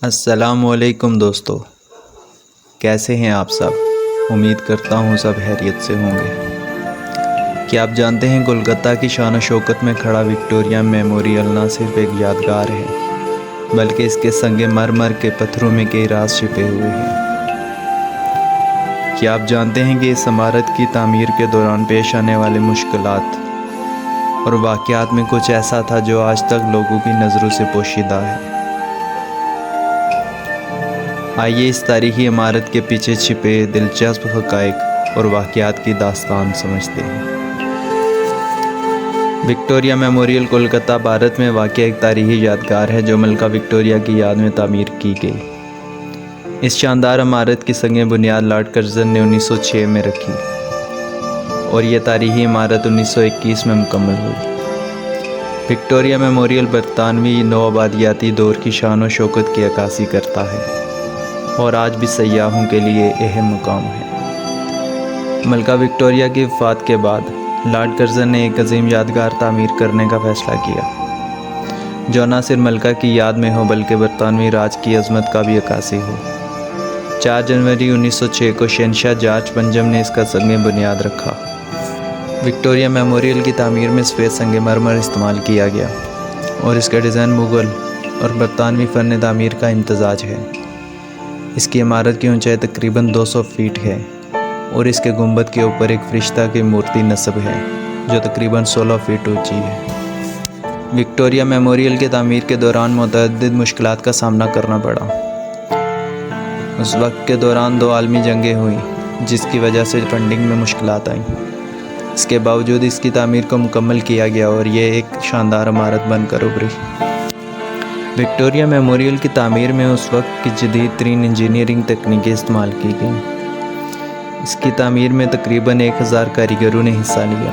السلام علیکم دوستو، کیسے ہیں آپ سب؟ امید کرتا ہوں سب خیریت سے ہوں گے۔ کیا آپ جانتے ہیں کولکتہ کی شان و شوکت میں کھڑا وکٹوریہ میموریل نہ صرف ایک یادگار ہے بلکہ اس کے سنگ مرمر کے پتھروں میں کئی راز چھپے ہوئے ہیں۔ کیا آپ جانتے ہیں کہ اس عمارت کی تعمیر کے دوران پیش آنے والے مشکلات اور واقعات میں کچھ ایسا تھا جو آج تک لوگوں کی نظروں سے پوشیدہ ہے؟ آئیے اس تاریخی عمارت کے پیچھے چھپے دلچسپ حقائق اور واقعات کی داستان سمجھتے ہیں۔ وکٹوریہ میموریل کولکتہ بھارت میں واقع ایک تاریخی یادگار ہے جو ملکہ وکٹوریہ کی یاد میں تعمیر کی گئی۔ اس شاندار عمارت کی سنگ بنیاد لارڈ کرزن نے 1906 میں رکھی اور یہ تاریخی عمارت 1921 میں مکمل ہوئی۔ وکٹوریہ میموریل برطانوی نوآبادیاتی دور کی شان و شوکت کی عکاسی کرتا ہے اور آج بھی سیاحوں کے لیے اہم مقام ہے۔ ملکہ وکٹوریہ کی وفات کے بعد لارڈ کرزن نے ایک عظیم یادگار تعمیر کرنے کا فیصلہ کیا جو نہ صرف ملکہ کی یاد میں ہو بلکہ برطانوی راج کی عظمت کا بھی عکاسی ہو۔ 4 جنوری 1906 کو شہنشاہ جارج پنجم نے اس کا سنگ بنیاد رکھا۔ وکٹوریہ میموریل کی تعمیر میں سفید سنگ مرمر استعمال کیا گیا اور اس کا ڈیزائن مغل اور برطانوی فن تعمیر کا امتزاج ہے۔ اس کی عمارت کی اونچائی تقریباً 200 فیٹ ہے اور اس کے گنبد کے اوپر ایک فرشتہ کی مورتی نصب ہے جو تقریباً 16 فیٹ اونچی ہے۔ وکٹوریہ میموریل کی تعمیر کے دوران متعدد مشکلات کا سامنا کرنا پڑا۔ اس وقت کے دوران 2 عالمی جنگیں ہوئیں جس کی وجہ سے فنڈنگ میں مشکلات آئیں۔ اس کے باوجود اس کی تعمیر کو مکمل کیا گیا اور یہ ایک شاندار عمارت بن کر ابھری۔ وکٹوریہ میموریل کی تعمیر میں اس وقت کی جدید ترین انجینئرنگ تکنیکیں استعمال کی گئیں۔ اس کی تعمیر میں تقریباً 1000 کاریگروں نے حصہ لیا۔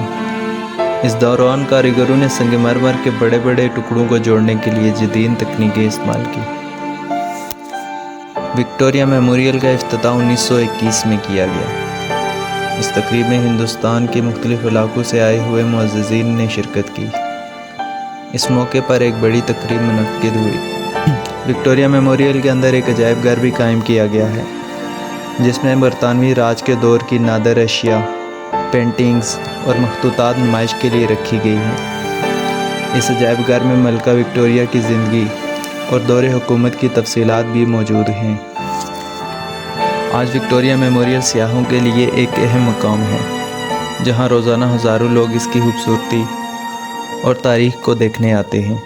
اس دوران کاریگروں نے سنگ مرمر کے بڑے بڑے ٹکڑوں کو جوڑنے کے لیے جدید تکنیکیں استعمال کی۔ وکٹوریہ میموریل کا افتتاح 1921 میں کیا گیا۔ اس تقریب میں ہندوستان کے مختلف علاقوں سے آئے ہوئے معززین نے شرکت کی۔ اس موقع پر ایک بڑی تقریب منعقد ہوئی۔ وکٹوریہ میموریل کے اندر ایک عجائب گھر بھی قائم کیا گیا ہے جس میں برطانوی راج کے دور کی نادر اشیاء، پینٹنگز اور مخطوطات نمائش کے لیے رکھی گئی ہیں۔ اس عجائب گھر میں ملکہ وکٹوریہ کی زندگی اور دور حکومت کی تفصیلات بھی موجود ہیں۔ آج وکٹوریہ میموریل سیاحوں کے لیے ایک اہم مقام ہے جہاں روزانہ ہزاروں لوگ اس کی خوبصورتی اور تاریخ کو دیکھنے آتے ہیں۔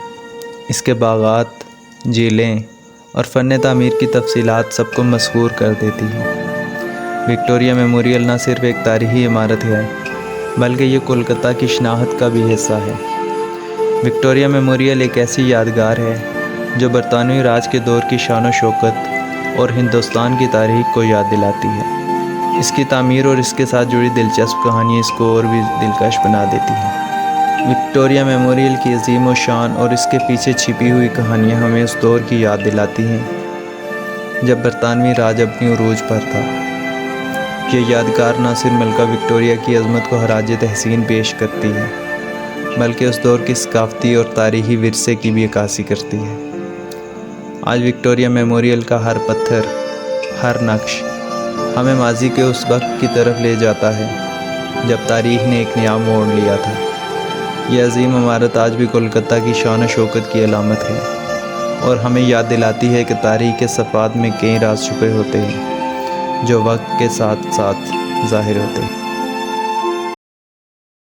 اس کے باغات، جھیلیں اور فن تعمیر کی تفصیلات سب کو مسحور کر دیتی ہیں۔ وکٹوریہ میموریل نہ صرف ایک تاریخی عمارت ہے بلکہ یہ کولکتہ کی شناخت کا بھی حصہ ہے۔ وکٹوریہ میموریل ایک ایسی یادگار ہے جو برطانوی راج کے دور کی شان و شوکت اور ہندوستان کی تاریخ کو یاد دلاتی ہے۔ اس کی تعمیر اور اس کے ساتھ جڑی دلچسپ کہانیاں اس کو اور بھی دلکش بنا دیتی ہیں۔ وکٹوریہ میموریل کی عظیم و شان اور اس کے پیچھے چھپی ہوئی کہانیاں ہمیں اس دور کی یاد دلاتی ہیں جب برطانوی راج اپنی عروج پر تھا۔ یہ یادگار نہ صرف ملکہ وکٹوریہ کی عظمت کو خراج تحسین پیش کرتی ہے بلکہ اس دور کی ثقافتی اور تاریخی ورثے کی بھی عکاسی کرتی ہے۔ آج وکٹوریہ میموریل کا ہر پتھر، ہر نقش ہمیں ماضی کے اس وقت کی طرف لے جاتا ہے جب تاریخ نے ایک نیا موڑ لیا تھا۔ یہ عظیم عمارت آج بھی کولکتہ کی شان و شوکت کی علامت ہے اور ہمیں یاد دلاتی ہے کہ تاریخ کے صفحات میں کئی راز چھپے ہوتے ہیں جو وقت کے ساتھ ساتھ ظاہر ہوتے ہیں۔